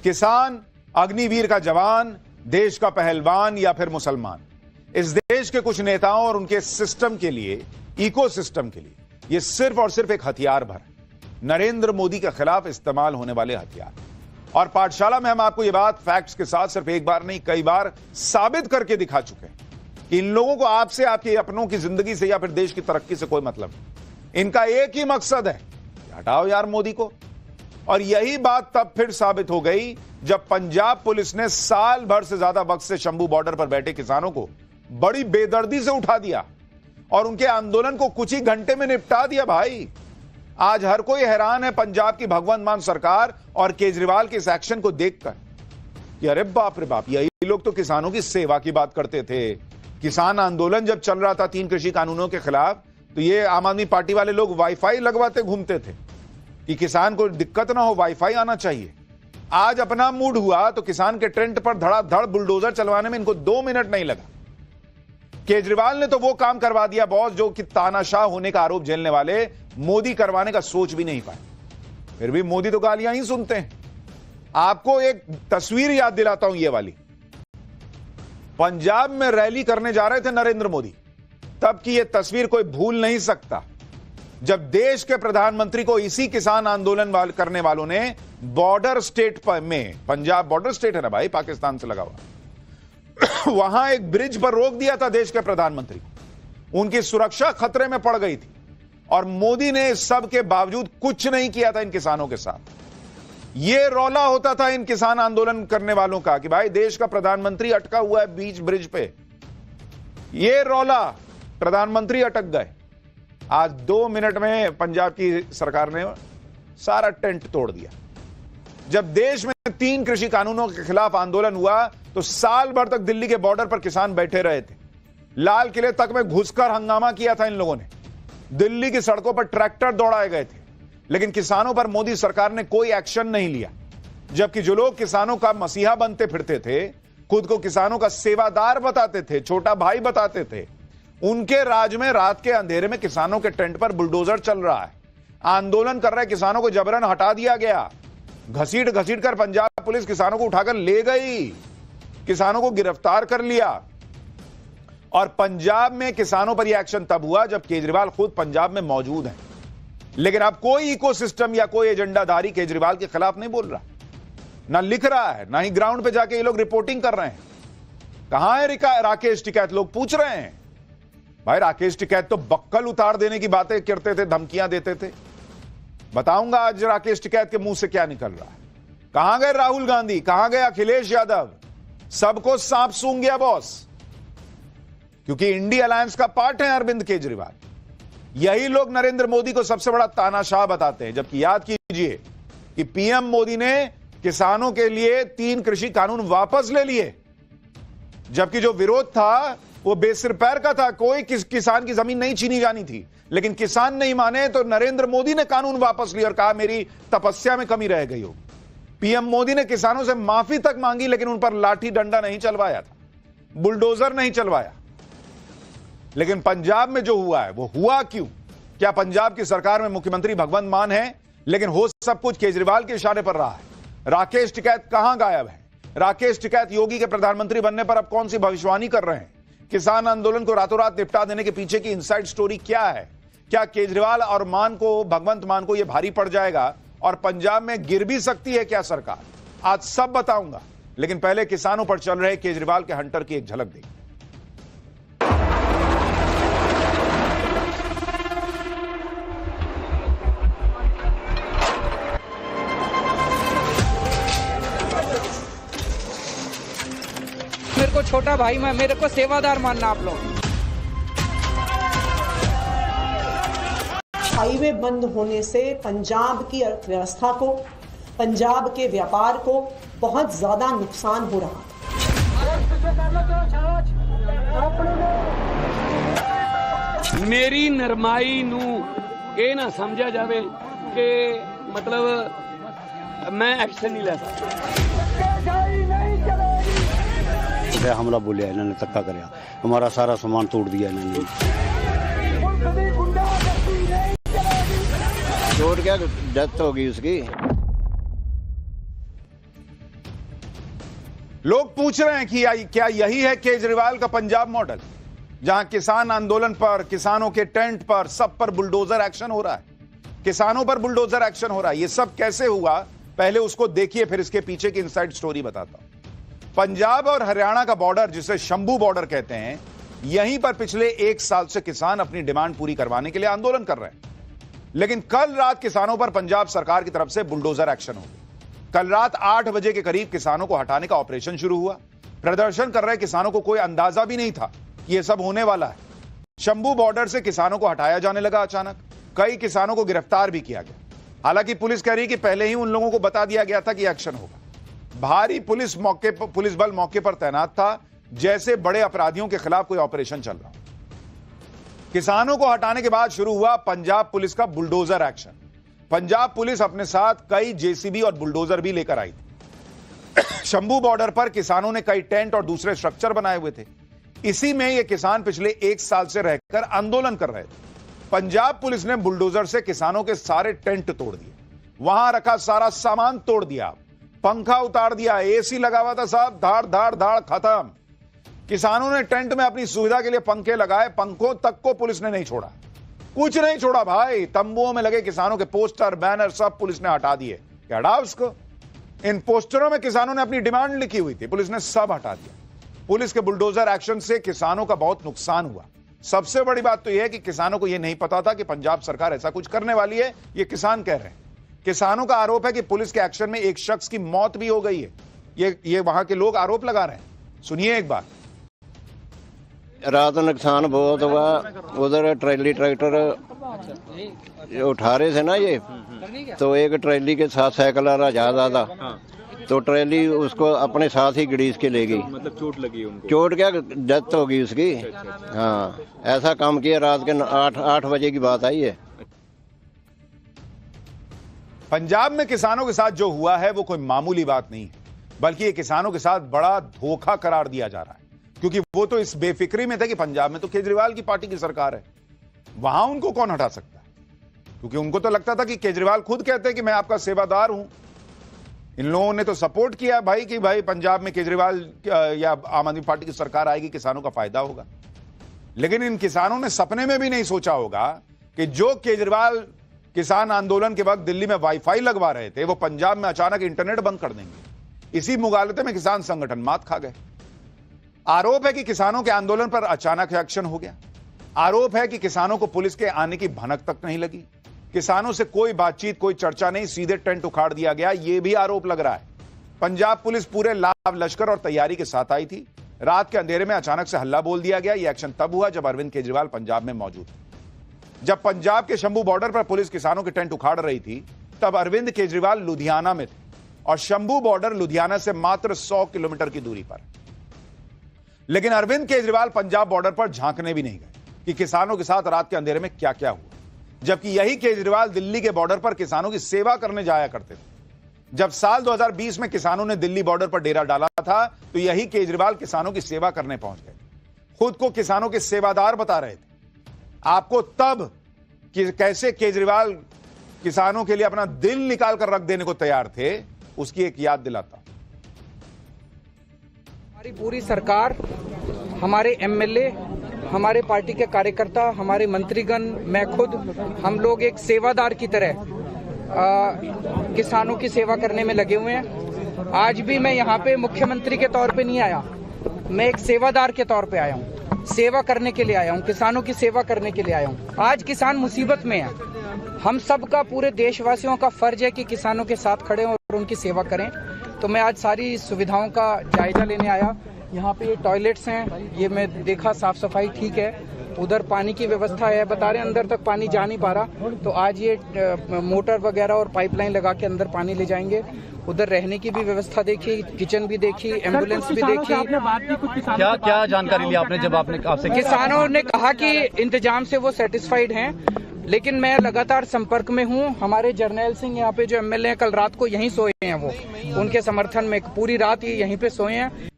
किसान, अग्निवीर का जवान, देश का पहलवान या फिर मुसलमान, इस देश के कुछ नेताओं और उनके सिस्टम के लिए, इकोसिस्टम के लिए, यह सिर्फ और सिर्फ एक हथियार भर है, नरेंद्र मोदी के खिलाफ इस्तेमाल होने वाले हथियार। और पाठशाला में हम आपको यह बात फैक्ट्स के साथ सिर्फ एक बार नहीं कई बार साबित करके दिखा चुके हैं कि इन लोगों को आपसे, आपके अपनों की जिंदगी से या फिर देश की तरक्की से कोई मतलब नहीं। इनका एक ही मकसद है, हटाओ यार मोदी को। और यही बात तब फिर साबित हो गई जब पंजाब पुलिस ने साल भर से ज्यादा वक्त से शंभू बॉर्डर पर बैठे किसानों को बड़ी बेदर्दी से उठा दिया और उनके आंदोलन को कुछ ही घंटे में निपटा दिया। भाई आज हर कोई हैरान है पंजाब की भगवंत मान सरकार और केजरीवाल के इस एक्शन को देखकर कि अरे बाप रे बाप, यही लोग तो किसानों की सेवा की बात करते थे। किसान आंदोलन जब चल रहा था 3 कृषि कानूनों के खिलाफ, तो ये आम आदमी पार्टी वाले लोग वाईफाई लगवाते घूमते थे कि किसान को दिक्कत ना हो, वाईफाई आना चाहिए। आज अपना मूड हुआ तो किसान के टेंट पर धड़ाधड़ बुलडोजर चलवाने में इनको 2 मिनट नहीं लगा। केजरीवाल ने तो वो काम करवा दिया बॉस जो कि तानाशाह होने का आरोप झेलने वाले मोदी करवाने का सोच भी नहीं पाए। फिर भी मोदी तो गालियां ही सुनते हैं। आपको एक तस्वीर याद दिलाता हूं, ये वाली। पंजाब में रैली करने जा रहे थे नरेंद्र मोदी, तब की यह तस्वीर कोई भूल नहीं सकता जब देश के प्रधानमंत्री को इसी किसान आंदोलन करने वालों ने बॉर्डर स्टेट में, पंजाब बॉर्डर स्टेट है ना भाई, पाकिस्तान से लगा हुआ, वहां एक ब्रिज पर रोक दिया था देश के प्रधानमंत्री को। उनकी सुरक्षा खतरे में पड़ गई थी और मोदी ने इस सब के बावजूद कुछ नहीं किया था इन किसानों के साथ। यह रौला होता था इन किसान आंदोलन करने वालों का कि भाई देश का प्रधानमंत्री अटका हुआ है बीच ब्रिज पे। यह रौला, प्रधानमंत्री अटक गए। आज 2 मिनट में पंजाब की सरकार ने सारा टेंट तोड़ दिया। जब देश में 3 कृषि कानूनों के खिलाफ आंदोलन हुआ तो साल भर तक दिल्ली के बॉर्डर पर किसान बैठे रहे थे। लाल किले तक में घुसकर हंगामा किया था इन लोगों ने। दिल्ली की सड़कों पर ट्रैक्टर दौड़ाए गए थे, लेकिन किसानों पर मोदी सरकार ने कोई एक्शन नहीं लिया। जबकि जो लोग किसानों का मसीहा बनते फिरते थे, खुद को किसानों का सेवादार बताते थे, छोटा भाई बताते थे, उनके राज में रात के अंधेरे में किसानों के टेंट पर बुलडोजर चल रहा है। आंदोलन कर रहे किसानों को जबरन हटा दिया गया। घसीट घसीट कर पंजाब पुलिस किसानों को उठाकर ले गई, किसानों को गिरफ्तार कर लिया। और पंजाब में किसानों पर यह एक्शन तब हुआ जब केजरीवाल खुद पंजाब में मौजूद हैं। लेकिन अब कोई इकोसिस्टम या कोई एजेंडाधारी केजरीवाल के खिलाफ नहीं बोल रहा, ना लिख रहा है, ना ही ग्राउंड पे जाके ये लोग रिपोर्टिंग कर रहे हैं। कहां है राकेश टिकैत? लोग पूछ रहे हैं। भाई राकेश टिकैत तो बक्कल उतार देने की बातें करते थे, धमकियां देते थे। बताऊंगा आज राकेश टिकैत के मुंह से क्या निकल रहा है। कहां गए राहुल गांधी, कहां गए अखिलेश यादव? सबको सांप सूंघ गया बॉस, क्योंकि इंडी अलायंस का पार्ट है अरविंद केजरीवाल। यही लोग नरेंद्र मोदी को सबसे बड़ा तानाशाह बताते हैं, जबकि याद कीजिए कि पीएम मोदी ने किसानों के लिए 3 कृषि कानून वापस ले लिए, जबकि जो विरोध था वो बेसिर पैर का था। कोई किसान की जमीन नहीं छीनी जानी थी, लेकिन किसान नहीं माने तो नरेंद्र मोदी ने कानून वापस लिया और कहा मेरी तपस्या में कमी रह गई हो। पीएम मोदी ने किसानों से माफी तक मांगी, लेकिन उन पर लाठी डंडा नहीं चलवाया था, बुलडोजर नहीं चलवाया। लेकिन पंजाब में जो हुआ है वो हुआ क्यों? क्या पंजाब की सरकार में मुख्यमंत्री भगवंत मान है, लेकिन हो सब कुछ केजरीवाल के इशारे पर रहा है। राकेश टिकैत कहां गायब है? राकेश टिकैत योगी के प्रधानमंत्री बनने पर अब कौन सी भविष्यवाणी कर रहे हैं? किसान आंदोलन को रातों रात निपटा देने के पीछे की इनसाइड स्टोरी क्या है? क्या केजरीवाल और मान को, भगवंत मान को यह भारी पड़ जाएगा और पंजाब में गिर भी सकती है क्या सरकार? आज सब बताऊंगा, लेकिन पहले किसानों पर चल रहे केजरीवाल के हंटर की एक झलक देखिए। मेरे को छोटा भाई, मैं मेरे को सेवादार मानना आप लोग। हाईवे बंद होने से पंजाब की अर्थव्यवस्था को, पंजाब के व्यापार को बहुत ज्यादा नुकसान हो रहा था। मेरी नरमाई नू ये ना समझा जाए कि मतलब मैं एक्शन नहीं ले सकता। हमला बोलिया इन्होंने, धक्का कराया, हमारा सारा सामान तोड़ दिया इन्होंने। चोट क्या, डेथ हो गई उसकी। लोग पूछ रहे हैं कि क्या यही है केजरीवाल का पंजाब मॉडल, जहां किसान आंदोलन पर, किसानों के टेंट पर, सब पर बुलडोजर एक्शन हो रहा है, किसानों पर बुलडोजर एक्शन हो रहा है। ये सब कैसे हुआ, पहले उसको देखिए, फिर इसके पीछे की इनसाइड स्टोरी बताता हूं। पंजाब और हरियाणा का बॉर्डर, जिसे शंभू बॉर्डर कहते हैं, यहीं पर पिछले 1 साल से किसान अपनी डिमांड पूरी करवाने के लिए आंदोलन कर रहे हैं। लेकिन कल रात किसानों पर पंजाब सरकार की तरफ से बुलडोजर एक्शन हो गया। कल रात 8 बजे के करीब किसानों को हटाने का ऑपरेशन शुरू हुआ। प्रदर्शन कर रहे किसानों को कोई अंदाजा भी नहीं था कि यह सब होने वाला है। शंभू बॉर्डर से किसानों को हटाया जाने लगा अचानक। कई किसानों को गिरफ्तार भी किया गया। हालांकि पुलिस कह रही कि पहले ही उन लोगों को बता दिया गया था कि एक्शन होगा। भारी पुलिस बल मौके पर तैनात था, जैसे बड़े अपराधियों के खिलाफ कोई ऑपरेशन चल रहा हो। किसानों को हटाने के बाद शुरू हुआ पंजाब पुलिस का बुलडोजर एक्शन। पंजाब पुलिस अपने साथ कई जेसीबी और बुलडोजर भी लेकर आई थी। शंभू बॉर्डर पर किसानों ने कई टेंट और दूसरे स्ट्रक्चर बनाए हुए थे। इसी में ये किसान पिछले 1 साल से रहकर आंदोलन कर रहे थे। पंजाब पुलिस ने बुलडोजर से किसानों के सारे टेंट तोड़ दिए, वहां रखा सारा सामान तोड़ दिया, पंखा उतार दिया, एसी लगा हुआ था साहब, धाड़ धाड़ धाड़ खत्म। किसानों ने टेंट में अपनी सुविधा के लिए पंखे लगाए, पंखों तक को पुलिस ने नहीं छोड़ा, कुछ नहीं छोड़ा भाई। तंबुओं में लगे किसानों के पोस्टर, बैनर सब पुलिस ने हटा दिए। क्या हटा उसको? इन पोस्टरों में किसानों ने अपनी डिमांड लिखी हुई थी, पुलिस ने सब हटा दिया। पुलिस के बुलडोजर एक्शन से किसानों का बहुत नुकसान हुआ। सबसे बड़ी बात तो यह है कि किसानों को यह नहीं पता था कि पंजाब सरकार ऐसा कुछ करने वाली है। ये किसान कह रहे हैं। किसानों का आरोप है कि पुलिस के एक्शन में एक शख्स की मौत भी हो गई है। ये वहां के लोग आरोप लगा रहे हैं। सुनिए एक बार। रात नुकसान बहुत हुआ। उधर ट्रैली ट्रैक्टर उठा रहे थे ना ये, तो एक ट्रैली के साथ साइकिल आ रहा ज्यादा था, तो ट्रैली उसको अपने साथ ही गड़ीस के ले गई। मतलब चोट लगी उनको? चोट क्या, डेथ हो गई उसकी। हाँ, ऐसा काम किया। रात के 8 बजे की बात आई है। पंजाब में किसानों के साथ जो हुआ है वो कोई मामूली बात नहीं है, बल्कि ये किसानों के साथ बड़ा धोखा करार दिया जा रहा है। क्योंकि वो तो इस बेफिक्री में थे कि पंजाब में तो केजरीवाल की पार्टी की सरकार है, वहां उनको कौन हटा सकता है। क्योंकि उनको तो लगता था कि केजरीवाल खुद कहते हैं कि मैं आपका सेवादार हूं। इन लोगों ने तो सपोर्ट किया भाई कि भाई पंजाब में केजरीवाल या आम आदमी पार्टी की सरकार आएगी, किसानों का फायदा होगा। लेकिन इन किसानों ने सपने में भी नहीं सोचा होगा कि जो केजरीवाल किसान आंदोलन के वक्त दिल्ली में वाईफाई लगवा रहे थे, वो पंजाब में अचानक इंटरनेट बंद कर देंगे। इसी मुगालते में किसान संगठन मात खा गए। आरोप है कि किसानों के आंदोलन पर अचानक एक्शन हो गया। आरोप है कि किसानों को पुलिस के आने की भनक तक नहीं लगी। किसानों से कोई बातचीत, कोई चर्चा नहीं, सीधे टेंट उखाड़ दिया गया, यह भी आरोप लग रहा है। पंजाब पुलिस पूरे लाव लश्कर और तैयारी के साथ आई थी। रात के अंधेरे में अचानक से हल्ला बोल दिया गया। यह एक्शन तब हुआ जब अरविंद केजरीवाल पंजाब में मौजूद थे। जब पंजाब के शंभू बॉर्डर पर पुलिस किसानों के टेंट उखाड़ रही थी, तब अरविंद केजरीवाल लुधियाना में थे और शंभू बॉर्डर लुधियाना से मात्र 100 किलोमीटर की दूरी पर। लेकिन अरविंद केजरीवाल पंजाब बॉर्डर पर झांकने भी नहीं गए कि किसानों के साथ रात के अंधेरे में क्या क्या हुआ। जबकि यही केजरीवाल दिल्ली के बॉर्डर पर किसानों की सेवा करने जाया करते थे। जब साल 2020 में किसानों ने दिल्ली बॉर्डर पर डेरा डाला था, तो यही केजरीवाल किसानों की सेवा करने पहुंच गए। खुद को किसानों के सेवादार बता रहे थे। आपको तब कि कैसे केजरीवाल किसानों के लिए अपना दिल निकाल कर रख देने को तैयार थे, उसकी एक याद दिलाता। हमारी पूरी सरकार, हमारे एमएलए, हमारे पार्टी के कार्यकर्ता, हमारे मंत्रीगण, मैं खुद, हम लोग एक सेवादार की तरह किसानों की सेवा करने में लगे हुए हैं। आज भी मैं यहाँ पे मुख्यमंत्री के तौर पे नहीं आया, मैं एक सेवादार के तौर पे आया हूँ। सेवा करने के लिए आया हूँ, किसानों की सेवा करने के लिए आया हूँ। आज किसान मुसीबत में है। हम सबका, पूरे देशवासियों का फर्ज है कि किसानों के साथ खड़े और उनकी सेवा करें। तो मैं आज सारी सुविधाओं का जायजा लेने आया। यहाँ पे ये टॉयलेट्स हैं, ये मैं देखा साफ सफाई ठीक है। उधर पानी की व्यवस्था है, बता रहे अंदर तक पानी जा नहीं पा रहा, तो आज ये मोटर वगैरह और पाइपलाइन लगा के अंदर पानी ले जाएंगे। उधर रहने की भी व्यवस्था देखी, किचन भी देखी, एम्बुलेंस भी देखी। क्या क्या जानकारी ली आपने जब आपने आपसे? किसानों ने कहा कि इंतजाम से वो सेटिस्फाइड हैं, लेकिन मैं लगातार संपर्क में हूँ। हमारे जर्नैल सिंह यहाँ पे जो एमएलए हैं, कल रात को यहीं सोए हैं, वो उनके समर्थन में पूरी रात ये यहीं पे सोए हैं।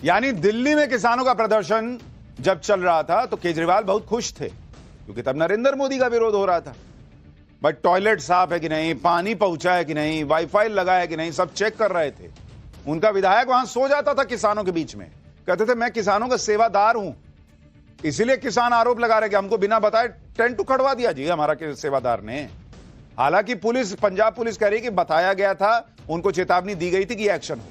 यानी दिल्ली में किसानों का प्रदर्शन जब चल रहा था तो केजरीवाल बहुत खुश थे, क्योंकि तब नरेंद्र मोदी का विरोध हो रहा था। बट टॉयलेट साफ है कि नहीं, पानी पहुंचा है कि नहीं, वाईफाई लगा है कि नहीं, सब चेक कर रहे थे। उनका विधायक वहां सो जाता था किसानों के बीच में, कहते थे मैं किसानों का सेवादार हूं, इसीलिए किसान आरोप लगा रहे कि हमको बिना बताए टेंट उखड़वा दिया जी हमारा सेवादार ने। हालांकि पुलिस, पंजाब पुलिस कह रही कि बताया गया था, उनको चेतावनी दी गई थी कि एक्शन हो।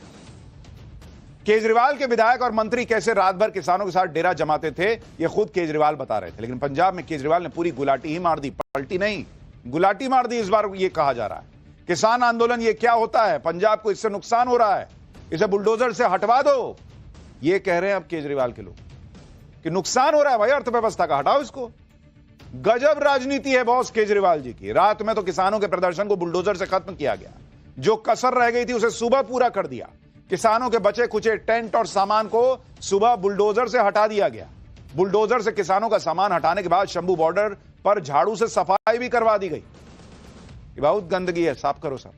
केजरीवाल के विधायक और मंत्री कैसे रात भर किसानों के साथ डेरा जमाते थे, यह खुद केजरीवाल बता रहे थे। लेकिन पंजाब में केजरीवाल ने पूरी गुलाटी ही मार दी, पलटी नहीं, गुलाटी मार दी। इस बार यह कहा जा रहा है किसान आंदोलन ये क्या होता है, पंजाब को इससे नुकसान हो रहा है, इसे बुलडोजर से हटवा दो, ये कह रहे हैं अब केजरीवाल के लोग कि नुकसान हो रहा है भाई अर्थव्यवस्था का, हटाओ इसको। गजब राजनीति है बॉस केजरीवाल जी की। रात में तो किसानों के प्रदर्शन को बुलडोजर से खत्म किया गया, जो कसर रह गई थी उसे सुबह पूरा कर दिया। किसानों के बचे कुचे टेंट और सामान को सुबह बुलडोजर से हटा दिया गया। बुलडोजर से किसानों का सामान हटाने के बाद शंभू बॉर्डर पर झाड़ू से सफाई भी करवा दी गई। बहुत गंदगी है, साफ करो सब।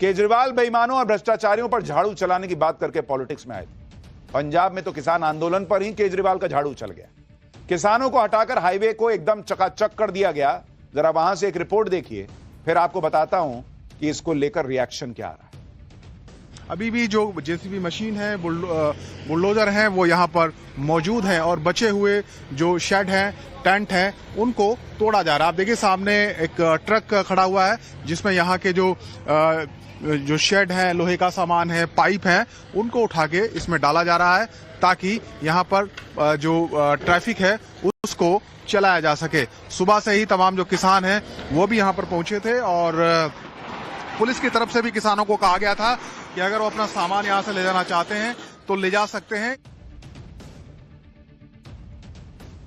केजरीवाल बेईमानों और भ्रष्टाचारियों पर झाड़ू चलाने की बात करके पॉलिटिक्स में आए थे। पंजाब में तो किसान आंदोलन पर ही केजरीवाल का झाड़ू चल गया। किसानों को हटाकर हाईवे को एकदम चकाचक कर दिया गया। जरा वहां से एक रिपोर्ट देखिए, फिर आपको बताता हूं कि इसको लेकर रिएक्शन क्या आ रहा है। अभी भी जो जेसीबी मशीन है, बुलडोजर हैं, वो यहाँ पर मौजूद हैं और बचे हुए जो शेड हैं, टेंट हैं, उनको तोड़ा जा रहा है। आप देखिए सामने एक ट्रक खड़ा हुआ है जिसमें यहाँ के जो शेड है, लोहे का सामान है, पाइप है, उनको उठा के इसमें डाला जा रहा है ताकि यहाँ पर जो ट्रैफिक है उसको चलाया जा सके। सुबह से ही तमाम जो किसान हैं वो भी यहाँ पर पहुंचे थे और पुलिस की तरफ से भी किसानों को कहा गया था कि अगर वो अपना सामान यहां से ले जाना चाहते हैं तो ले जा सकते हैं।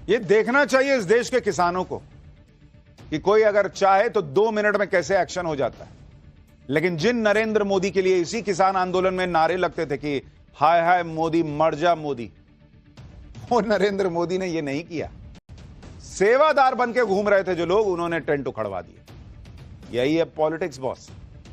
ये देखना चाहिए इस देश के किसानों को कि कोई अगर चाहे तो 2 मिनट में कैसे एक्शन हो जाता है। लेकिन जिन नरेंद्र मोदी के लिए इसी किसान आंदोलन में नारे लगते थे कि हाय हाय मोदी मर जा मोदी, वो नरेंद्र मोदी ने ये नहीं किया। सेवादार बन के घूम रहे थे जो लोग, उन्होंने टेंट उखड़वा दिए। यही है पॉलिटिक्स बॉस।